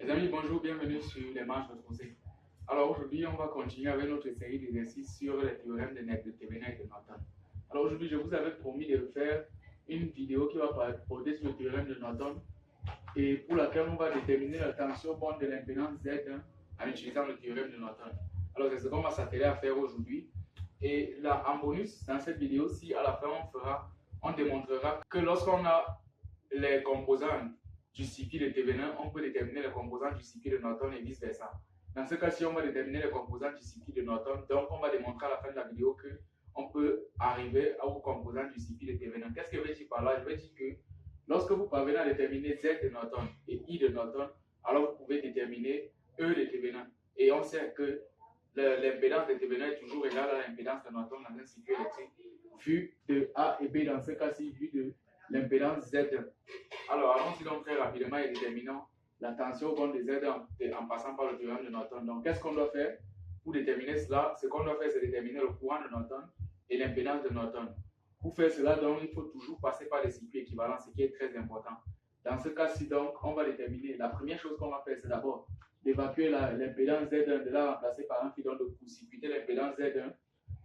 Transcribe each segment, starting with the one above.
Les amis, bonjour, bienvenue sur les marches retroussées. Alors aujourd'hui, on va continuer avec notre série d'exercices sur les théorèmes de Thévenin et de Norton. Alors aujourd'hui, je vous avais promis de faire une vidéo qui va porter sur le théorème de Norton et pour laquelle on va déterminer la tension bande de l'impédance Z1 en utilisant le théorème de Norton. Alors c'est ce qu'on va s'atteler à faire aujourd'hui. Et là, en bonus, dans cette vidéo-ci, à la fin, on démontrera que lorsqu'on a les composants du circuit de Thévenin, on peut déterminer les composants du circuit de Norton et vice versa. Dans ce cas-ci, on va déterminer les composants du circuit de Norton. Donc, on va démontrer à la fin de la vidéo qu'on peut arriver aux composants du circuit de Thévenin. Qu'est-ce que je veux dire par là? Je veux dire que lorsque vous parvenez à déterminer Z de Norton et I de Norton, alors vous pouvez déterminer E de Thévenin. Et on sait que l'impédance de Thévenin est toujours égale à l'impédance de Norton dans un circuit électrique, vu de A et B dans ce cas-ci, vu de l'impédance Z1. Alors, allons-y donc très rapidement et déterminons la tension bande de Z1 en passant par le théorème de Norton. Donc, qu'est-ce qu'on doit faire pour déterminer cela? Ce qu'on doit faire, c'est déterminer le courant de Norton et l'impédance de Norton. Pour faire cela, donc, il faut toujours passer par des circuits équivalents, ce qui est très important. Dans ce cas-ci, donc, on va déterminer, la première chose qu'on va faire, c'est d'abord d'évacuer l'impédance Z1, de la remplacer par un filon de court-circuiter l'impédance Z1,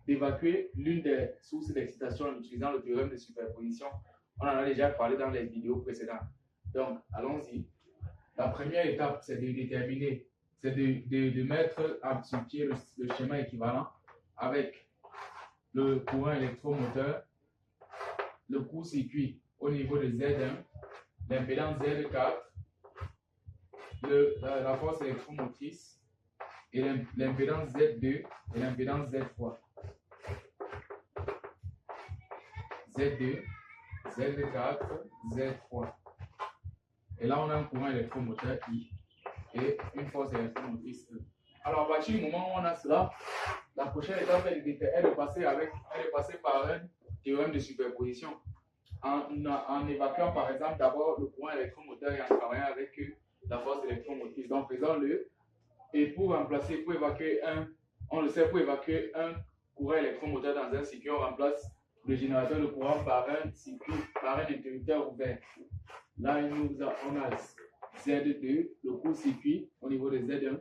d'évacuer l'une des sources d'excitation en utilisant le théorème de superposition. On en a déjà parlé dans les vidéos précédentes. Donc, allons-y. La première étape, c'est de déterminer, c'est de mettre sur pied le schéma équivalent avec le courant électromoteur, le court-circuit au niveau de Z1, l'impédance Z4, la force électromotrice et l'impédance Z2 et l'impédance Z3. Z2, Z4, Z3. Et là, on a un courant électromoteur I et une force électromotrice E. Alors, à partir du moment où on a cela, la prochaine étape est de passer par un théorème de superposition en évacuant par exemple d'abord le courant électromoteur et en travaillant avec la force électromotrice. Donc, faisons-le. Et pour remplacer, pour évacuer on le sait, pour évacuer un courant électromoteur dans un circuit, on remplace le générateur de courant par un interrupteur ouvert. Là, on a Z2, le court-circuit au niveau de Z1.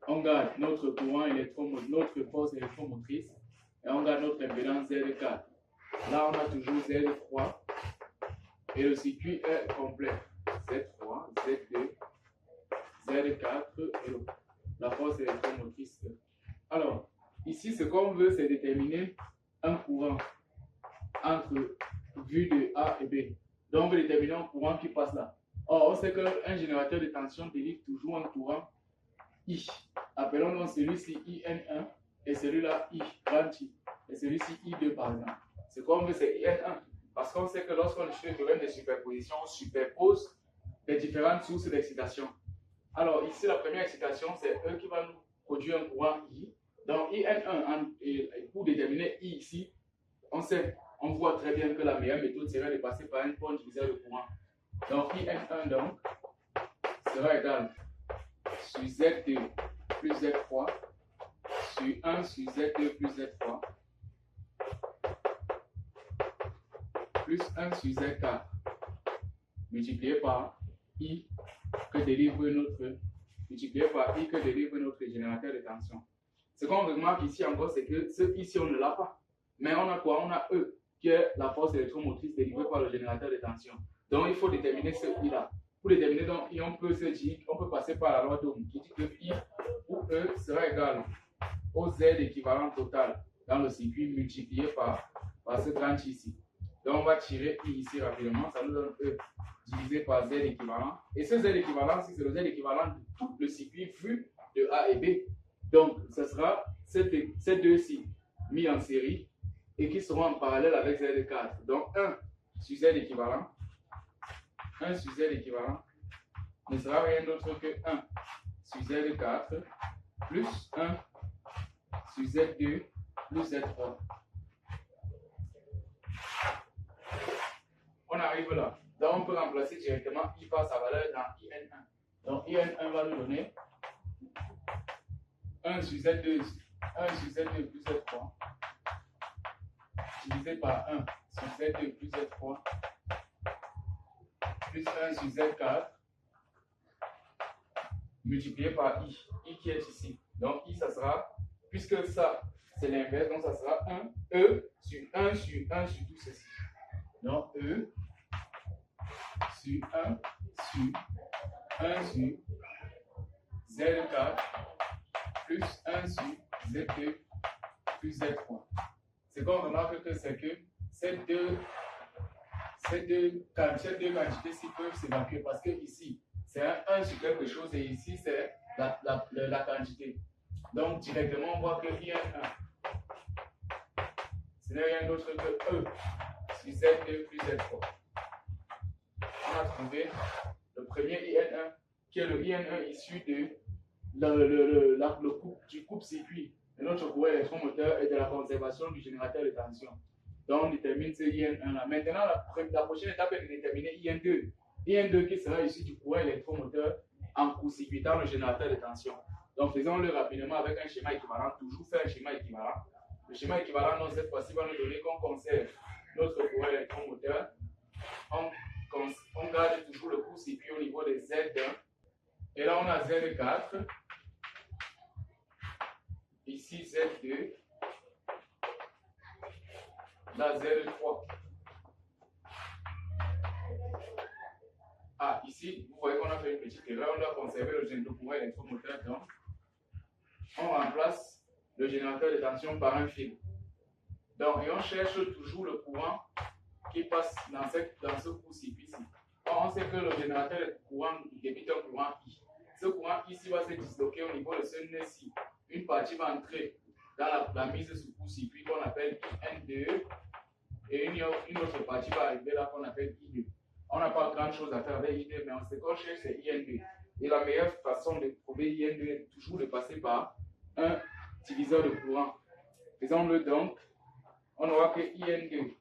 On garde notre courant notre force électromotrice et on garde notre impédance Z4. Là, on a toujours Z3 et le circuit est complet. Z3, Z2, Z4 et la force électromotrice. Alors, ici, ce qu'on veut, c'est déterminer un courant entre vue de A et B. Donc, on veut déterminer un courant qui passe là. Or, on sait qu'un générateur de tension délivre toujours un courant I. Appelons donc celui-ci IN1 et celui-là I, grand I. Et celui-ci I2 par exemple. Ce qu'on veut, c'est IN1. Parce qu'on sait que lorsqu'on utilise le théorème de superposition, on superpose les différentes sources d'excitation. Alors, ici, la première excitation, c'est E qui va nous produire un courant I. Donc, IN1, pour déterminer I ici, on voit très bien que la meilleure méthode serait de passer par un pont diviseur de courant. Donc, IN1 donc, sera égal sur Z2 plus Z3 sur 1 sur Z2 plus Z3 plus 1 sur Z4 multiplié par I que délivre notre générateur de tension. Ce qu'on remarque ici encore, c'est que ici on ne l'a pas. Mais on a quoi? On a E, qui est la force électromotrice délivrée par le générateur de tension. Donc il faut déterminer ce I-là. Pour déterminer donc I, on peut passer par la loi d'Ohm, qui dit que I ou E sera égal au Z équivalent total dans le circuit multiplié par ce grand I ici. Donc on va tirer I ici rapidement, ça nous donne E divisé par Z équivalent. Et ce Z équivalent, c'est le Z équivalent de tout le circuit vu de A et B. Donc ce sera ces deux-ci mis en série et qui seront en parallèle avec Z4. Donc 1 sur Z équivalent, 1 sur Z équivalent ne sera rien d'autre que 1 sur Z4 plus 1 sur Z2 plus Z3. On arrive là. Donc on peut remplacer directement I par sa valeur dans IN1. Donc IN1 va nous donner 1 sur Z2 plus Z3 divisé par 1 sur Z2 plus Z3 plus 1 sur Z4 multiplié par I qui est ici. Donc I, ça sera, puisque ça, c'est l'inverse, donc ça sera 1, E sur 1 sur 1 sur tout ceci. Donc E sur 1 sur 1 sur Z4 plus 1 sur Z2 plus Z3. Ce qu'on remarque que c'est que ces deux quantités-ci peuvent s'évacuer parce que ici, c'est un 1 sur quelque chose et ici, c'est la quantité. Donc, directement, on voit que IN1, ce n'est rien d'autre que E sur Z2 plus Z3. On a trouvé le premier IN1, qui est le IN1 issu du coupe-circuit de notre courant électromoteur et de la conservation du générateur de tension. Donc, on détermine ce IN1 là. Maintenant, la prochaine étape est de déterminer IN2. IN2 qui sera issu du courant électromoteur en court-circuitant le générateur de tension. Donc, faisons-le rapidement avec un schéma équivalent. Toujours faire un schéma équivalent. Le schéma équivalent, donc, cette fois-ci, va nous donner qu'on conserve notre courant électromoteur. On garde toujours le court-circuit au niveau de Z1. Et là, on a Z4. Ici, Z2. Là, Z3. Ah, ici, vous voyez qu'on a fait une petite erreur. On doit conserver le courant électromoteur. Donc, on remplace le générateur de tension par un fil. Donc, et on cherche toujours le courant qui passe dans ce court-circuit-ci. On sait que le générateur de courant débite un courant I. Ce courant ici va se disloquer au niveau de ce nœud-ci. Une partie va entrer dans la mise sous court-circuit qu'on appelle IN2 et une autre partie va arriver là qu'on appelle I2. On n'a pas grand chose à faire avec I2, mais ce qu'on cherche c'est IN2. Et la meilleure façon de trouver IN2 est toujours de passer par un diviseur de courant. Faisons-le donc. On aura que IN2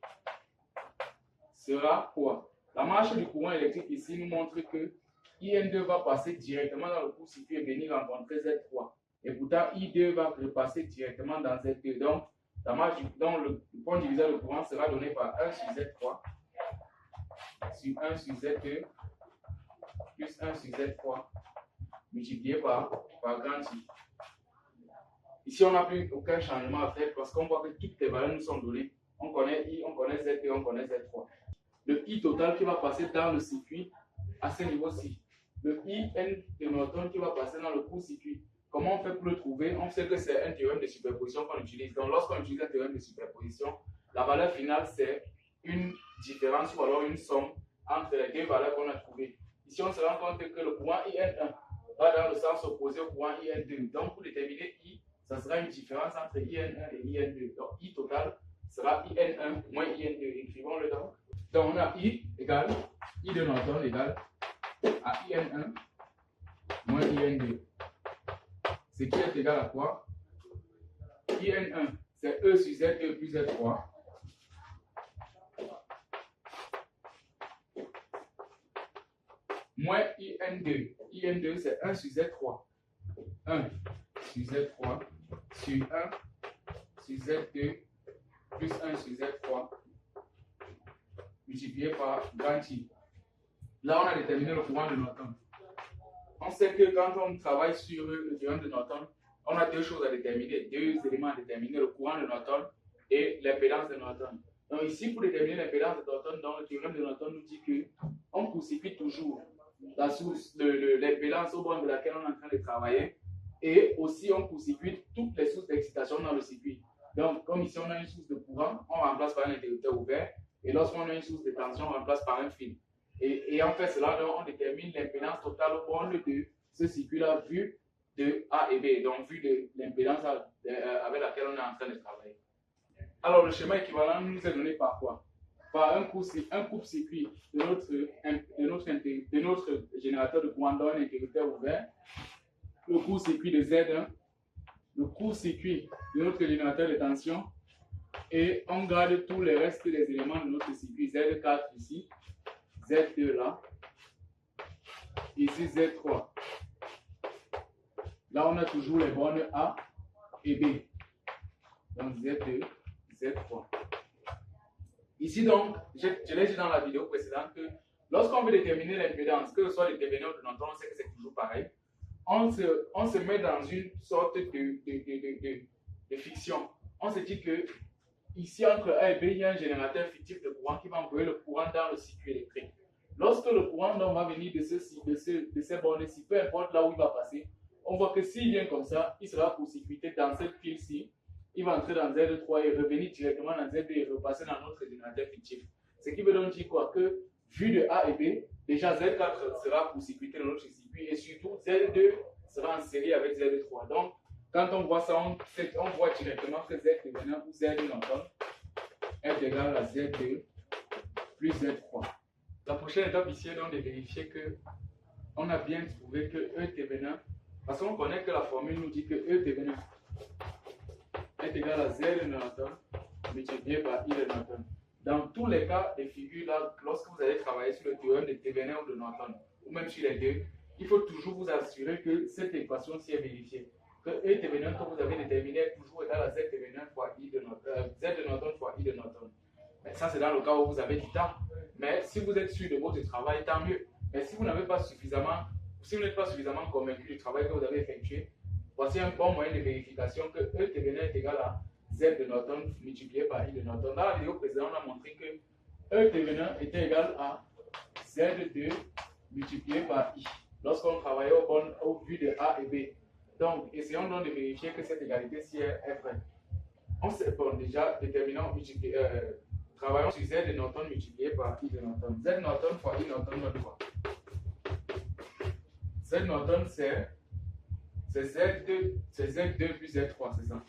sera quoi? La marche du courant électrique ici nous montre que IN2 va passer directement dans le court-circuit et venir rencontrer Z3. Et pourtant, I2 va repasser directement dans Z2. Donc, la marche le point diviseur de courant sera donné par 1 sur Z3 sur 1 sur Z2 plus 1 sur Z3 multiplié par grand I. Ici, on n'a plus aucun changement à faire parce qu'on voit que toutes les valeurs nous sont données. On connaît I, on connaît Z2, on connaît Z3. Le I total qui va passer dans le circuit à ce niveau-ci. Le IN de Norton qui va passer dans le court-circuit. Comment on fait pour le trouver? On sait que c'est un théorème de superposition qu'on utilise. Donc, lorsqu'on utilise un théorème de superposition, la valeur finale, c'est une différence ou alors une somme entre les deux valeurs qu'on a trouvées. Ici, on se rend compte que le courant IN1 va dans le sens opposé au courant IN2. Donc, pour déterminer I, ça sera une différence entre IN1 et IN2. Donc, I total sera IN1 moins IN2. Écrivons-le donc. Donc, on a I égale, I de Norton égale à IN1 moins IN2. Ce qui est égal à quoi? IN1, c'est E sur Z2 plus Z3. Moins IN2. IN2, c'est 1 sur Z3. 1 sur Z3 sur 1 sur Z2 plus 1 sur Z3 multiplié par grand I. Là, on a déterminé le courant de Norton. On sait que quand on travaille sur le théorème de Norton, on a deux choses à déterminer, deux éléments à déterminer, le courant de Norton et l'impédance de Norton. Donc ici, pour déterminer l'impédance de Norton, dans le théorème de Norton nous dit qu'on court-circuite toujours la source, l'impédance au bord de laquelle on est en train de travailler, et aussi on court-circuite toutes les sources d'excitation dans le circuit. Donc, comme ici on a une source de courant, on remplace par un interrupteur ouvert, et lorsqu'on a une source de tension, on remplace par un fil. Et en fait, cela, donc, on détermine l'impédance totale au bord de ce circuit-là vu de A et B, donc vu de l'impédance avec laquelle on est en train de travailler. Alors, le schéma équivalent nous est donné par quoi? Par un coupe-circuit de notre générateur de courant dans un interrupteur ouvert, le court-circuit de Z1, le court-circuit de notre générateur de tension, et on garde tous les restes des éléments de notre circuit, Z4 ici, Z2 là, ici Z3. Là, on a toujours les bornes A et B. Donc Z2, Z3. Ici donc, je l'ai dit dans la vidéo précédente que lorsqu'on veut déterminer l'impédance, que ce soit le déterminant de Norton, on sait que c'est toujours pareil. on se met dans une sorte de fiction. On se dit que ici, entre A et B, il y a un générateur fictif de courant qui va envoyer le courant dans le circuit électrique. Lorsque le courant donc va venir de ces bornes-ci, peu importe là où il va passer, on voit que s'il vient comme ça, il sera court-circuité dans cette file-ci. Il va entrer dans Z3 et revenir directement dans Z2 et repasser dans notre générateur fictif. Ce qui veut donc dire quoi? Que vu de A et B, déjà Z4 sera court-circuité dans notre circuit et surtout Z2 sera en série avec Z3. Donc, quand on voit ça, on voit directement que Z devenant ou Z Norton est égal à Z2 plus Z3. La prochaine étape ici est donc de vérifier que on a bien trouvé que E Thévenin, parce qu'on connaît que la formule nous dit que E Thévenin est égal à Z Norton multiplié par I de Norton. Dans tous les cas de figure là, lorsque vous allez travailler sur le théorème de Thévenin ou de Norton, ou même sur les deux, il faut toujours vous assurer que cette équation-ci est vérifiée. Que E Thévenin que vous avez déterminé est toujours égal à Z Thévenin fois I de Norton, Z de Norton fois I de Norton. Mais ça, c'est dans le cas où vous avez du temps. Mais si vous êtes sûr de votre travail, tant mieux. Mais si vous n'avez pas suffisamment, si vous n'êtes pas suffisamment convaincu du travail que vous avez effectué, voici un bon moyen de vérification que E Thévenin est égal à Z de Norton multiplié par I de Norton. Dans la vidéo précédente, on a montré que E Thévenin était égal à Z2 multiplié par I lorsqu'on travaillait au vu de A et B. Donc, essayons donc de vérifier que cette égalité-ci est vraie. On sait, bon, déjà, travaillons sur Z de Norton multiplié par I de Norton. Z Norton fois I Norton donne quoi? Z Norton, c'est Z2 plus Z3, c'est ça?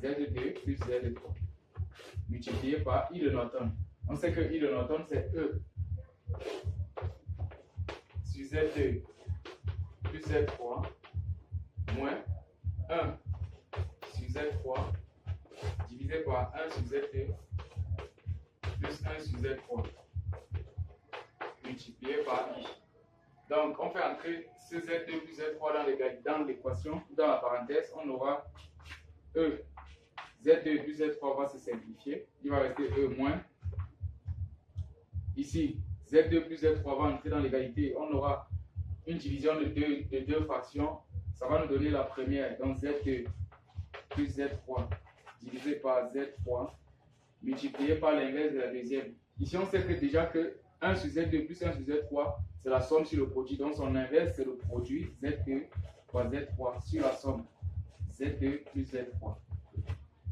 Z2 plus Z3 multiplié par I de Norton. On sait que I de Norton, c'est E sur Z2 plus Z3 moins 1 sur Z3 divisé par 1 sur Z2 plus 1 sur Z3 multiplié par I. Donc, on fait entrer ce Z2 plus Z3 dans l'équation, dans la parenthèse, on aura E. Z2 plus Z3 va se simplifier. Il va rester E moins. Ici, Z2 plus Z3 va entrer dans l'égalité. On aura une division de deux fractions. Ça va nous donner la première. Donc, Z2 plus Z3 divisé par Z3 multiplié par l'inverse de la deuxième. Ici, on sait que déjà que 1 sur Z2 plus 1 sur Z3, c'est la somme sur le produit. Donc, son inverse, c'est le produit Z2 fois Z3 sur la somme Z2 plus Z3.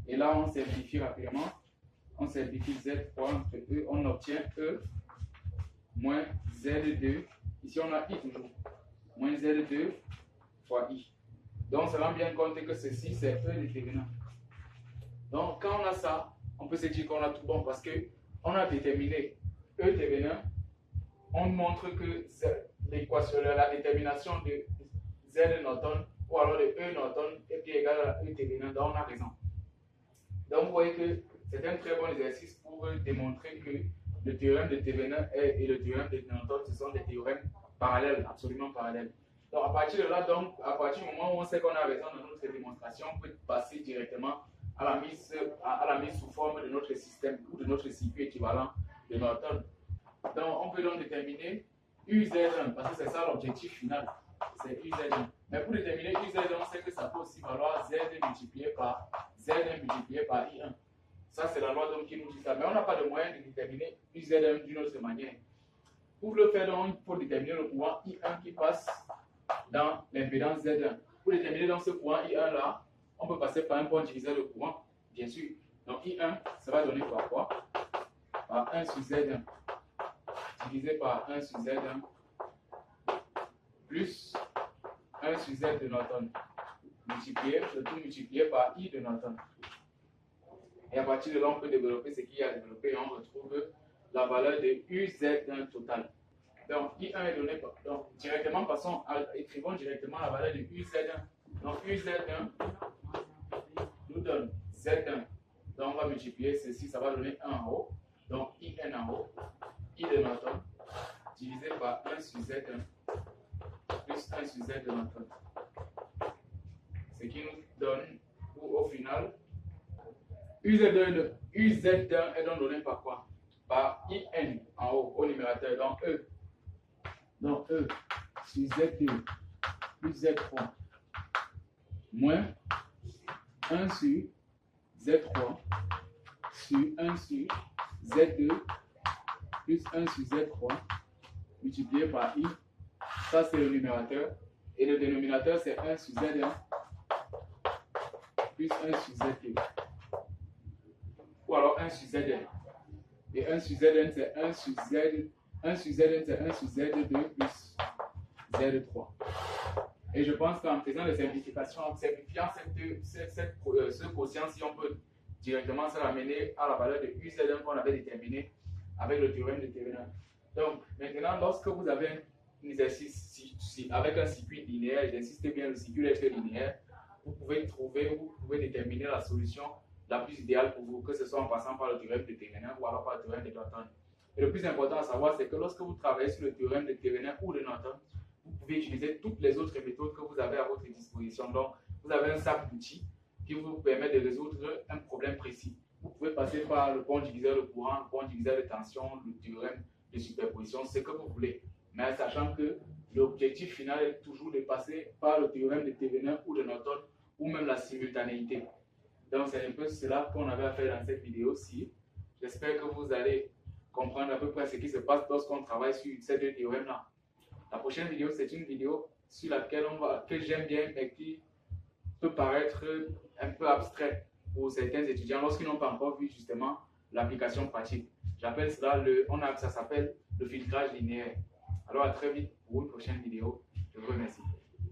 Et là, on simplifie rapidement. On simplifie Z3 entre E. On obtient E moins Z2. Ici, on a I toujours. Moins Z2 fois I. Donc, on se rend bien compte que ceci, c'est E déterminant. Donc, quand on a ça, on peut se dire qu'on a tout bon parce qu'on a déterminé E déterminant. On montre que l'équation, la détermination de Z Norton ou alors de E Norton est bien égale à E déterminant. Donc, on a raison. Donc, vous voyez que c'est un très bon exercice pour démontrer que le théorème de Thévenin et le théorème de Norton, ce sont des théorèmes parallèles, absolument parallèles. Donc, à partir de là, donc, à partir du moment où on sait qu'on a raison dans notre démonstration, on peut passer directement à la mise sous forme de notre système ou de notre circuit équivalent de Norton. Donc, on peut donc déterminer UZ1, parce que c'est ça l'objectif final, c'est UZ1. Mais pour déterminer UZ1, on sait que ça peut aussi valoir Z multiplié par Z1 multiplié par I1. Ça, c'est la loi donc qui nous dit ça. Mais on n'a pas de moyen de déterminer UZ1 d'une autre manière. Pour le faire, donc, il faut déterminer le courant I1 qui passe dans l'impédance Z1. Pour déterminer donc ce courant I1 là, on peut passer par un point diviseur de courant, bien sûr. Donc I1 sera donné par quoi? Par 1 sur Z1 divisé par 1 sur Z1 plus 1 sur Z de Norton multiplié, le tout multiplié par I de Norton. Et à partir de là, on peut développer ce qu'il y a à développer et on retrouve la valeur de UZ1 total. Donc I1 est donné par. Donc directement, écrivons directement la valeur de UZ1. Donc UZ1 nous donne Z1. Donc on va multiplier ceci, ça va donner 1 en haut. Donc IN en haut, I de Norton, divisé par 1 sur Z1 plus 1 sur Z de Norton. Ce qui nous donne, au final, UZ1 est donc donné par quoi? Par IN en haut, au numérateur. Donc E sur Z2 plus Z3 moins 1 sur Z3 sur 1 sur Z2 plus 1 sur Z3 multiplié par I. Ça, c'est le numérateur. Et le dénominateur, c'est 1 sur Z1 plus 1 sur Z2. Ou alors 1 sur Zn. Et 1 sur Zn, c'est 1 sur Z. 1 sur Zn, c'est 1 sur Z2 plus Z3. Et je pense qu'en faisant les simplifications, en simplifiant ce quotient-ci, on peut directement se ramener à la valeur de UZN qu'on avait déterminée avec le théorème de Thévenin. Donc, maintenant, lorsque vous avez un exercice avec un circuit linéaire, j'insiste bien, le circuit est linéaire, vous pouvez déterminer la solution la plus idéale pour vous, que ce soit en passant par le théorème de Thévenin ou alors par le théorème de Norton. Et le plus important à savoir, c'est que lorsque vous travaillez sur le théorème de Thévenin ou de Norton, vous pouvez utiliser toutes les autres méthodes que vous avez à votre disposition. Donc, vous avez un sac d'outils qui vous permet de résoudre un problème précis. Vous pouvez passer par le pont diviseur de courant, le pont diviseur de tension, le théorème de superposition, ce que vous voulez. Mais sachant que l'objectif final est toujours de passer par le théorème de Thévenin ou de Norton ou même la simultanéité. Donc, c'est un peu cela qu'on avait à faire dans cette vidéo-ci. J'espère que vous allez comprendre à peu près ce qui se passe lorsqu'on travaille sur ces deux théorèmes-là. La prochaine vidéo, c'est une vidéo sur laquelle que j'aime bien, mais qui peut paraître un peu abstraite pour certains étudiants lorsqu'ils n'ont pas encore vu justement l'application pratique. J'appelle cela ça s'appelle le filtrage linéaire. Alors à très vite pour une prochaine vidéo. Je vous remercie.